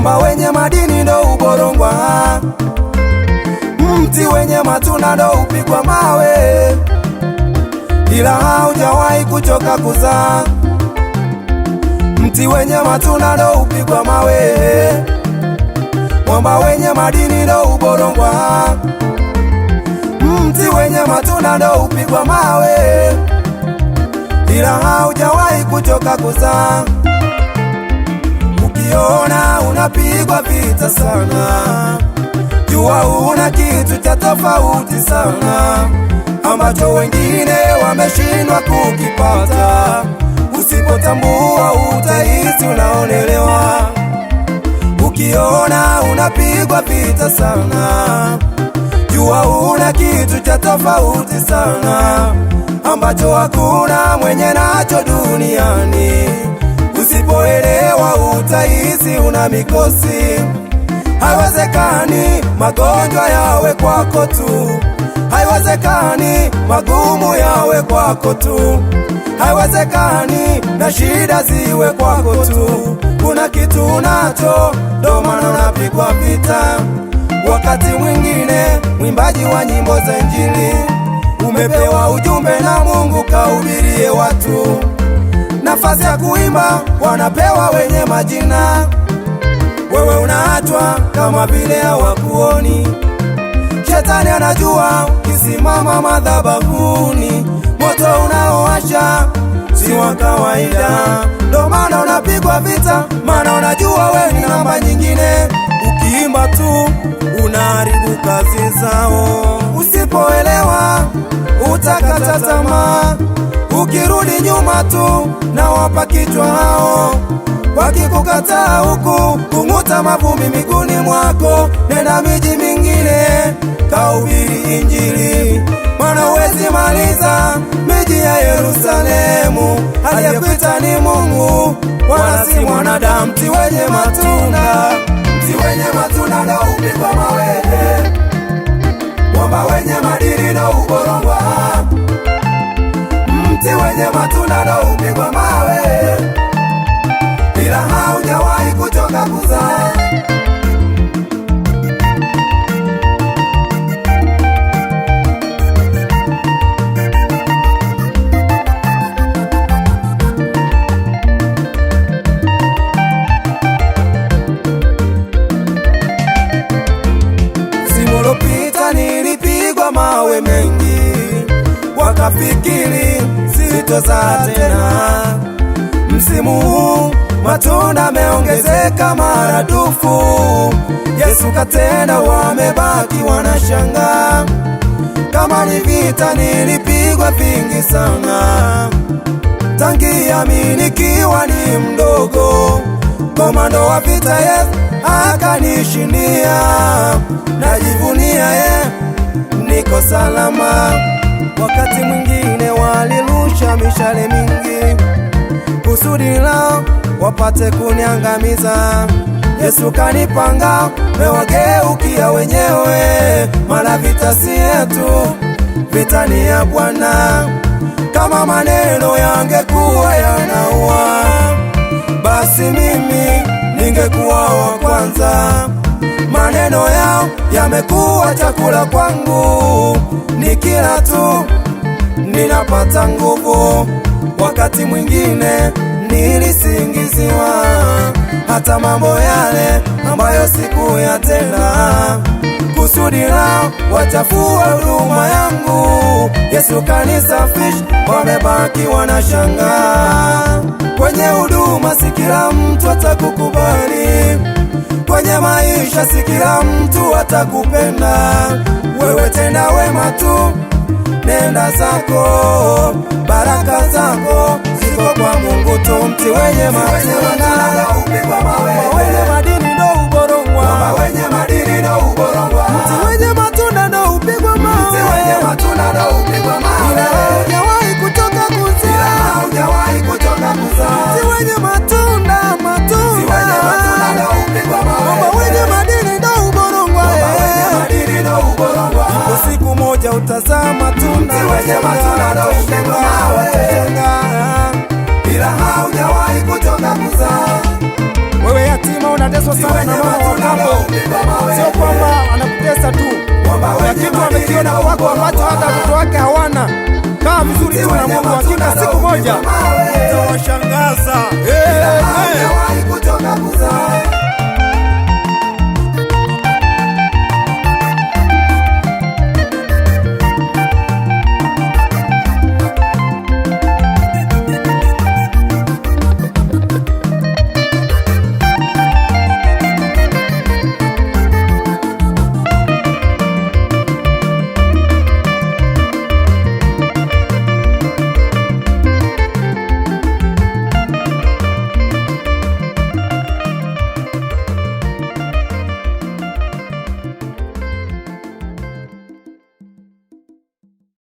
mwamba wenye madini ndo uborongwa, mti wenye matunda ndo upigwa mawe, ila haujawahi kuchoka kuzaa. Mti wenye matunda ndo upigwa mawe, mwamba wenye madini ndo uborongwa, mti wenye matunda ndo upigwa mawe, ila haujawahi kuchoka kuzaa. Ukiona unapigwa vita sana, jua una kitu cha tofauti sana ambacho wengine wameshindwa kukipata. Usipotambua utahisi unaonelewa. Ukiona unapigwa vita sana, jua una kitu cha tofauti sana ambacho hakuna mwenye nacho duniani. Usipoelewa utahisi una mikosi. Haiwezekani magonjwa yawe kwako tu, haiwezekani magumu yawe kwako tu, haiwezekani na shida ziwe kwako tu. Kuna kitu unacho, ndo maana unapigwa vita. Wakati mwingine mwimbaji wa nyimbo za Injili, umepewa ujumbe na Mungu kahubirie watu. Nafasi ya kuimba wanapewa wenye majina, wewe unaachwa kama vile hawakuoni. Shetani anajua kisimama madhabahuni, moto unaowasha si wa kawaida. Ndo maana unapigwa vita, maana unajua wewe ni namba nyingine. Ukiimba tu unaharibu kazi zao. Usipoelewa utakata tamaa. Ukirudi nyuma tu na wapa kichwa hao. Wakikukataa huku kung'uta mavumbi miguuni mwako. Nenda miji mingine kahubiri Injili, maana huwezi maliza miji ya Yerusalemu. Aliyekuita ni Mungu wala si mwanadamu. Mti wenye matunda, mti wenye matunda ndo upigwa mawe, mwamba wenye madini ndo uborongwa, mti wenye matunda ndo upigwa mawe, ila haujawahi kuchoka kuzaa. Simulopita nilipigwa mawe mengi, wakafikiri sitozaa tena. Msimu huu matunda meongezeka maradufu. Yesu katenda, wamebaki wanashangaa. Kama ni vita nilipigwa vingi sana, tangia mimi nikiwa ni mdogo. Komando wa vita Yesu akanishindia, najivunia niko salama. Wakati mwingine walirusha mishale mingi, kusudi lao wapate kuniangamiza. Yesu kanipanga, mewageukia wenyewe, maana vita si yetu, vita ni ya Bwana. Kama maneno yangekuwa yanaua, basi mimi ningekuwa wa kwanza. Maneno yao yamekuwa chakula kwangu, nikila tu ninapata nguvu. Wakati mwingine nilisingiziwa hata mambo yale ambayo sikuyatenda, kusudi lao wachafua huduma yangu. Yesu kanisafisha, wamebaki wanashangaa. Kwenye huduma si kila mtu atakukubali, kwenye maisha si kila mtu atakupenda. Wewe tenda wema tu, nenda zako, baraka zako ziko kwa Mungu tu. Mti wenye matunda upigwa mawe, wenye madini ndo uborongwa, wenye madini ndo uborongwa, mti wenye matunda ndo upigwa mawe, mti wenye matunda ndo upigwa mawe, ila haujawahi kuchoka kuzaa, ila haujawahi kuchoka kuzaa. Mti wenye matunda, mti wenye matunda ndo upigwa mawe, wenye madini ndo uborongwa, wenye madini ndo uborongwa. Siku moja utazaa matunda, mti wenye matunda ndo upigwa mawe, ila haujawahi kuchoka kuzaa. Wewe yatima unateswa sana na mama wa kambo, sio kwamba anakutesa tu, na kitu amekiona kwako ambacho hata watoto wake hawana. Kaa vizuri tu na Mungu, hakika siku moja utawashangaza.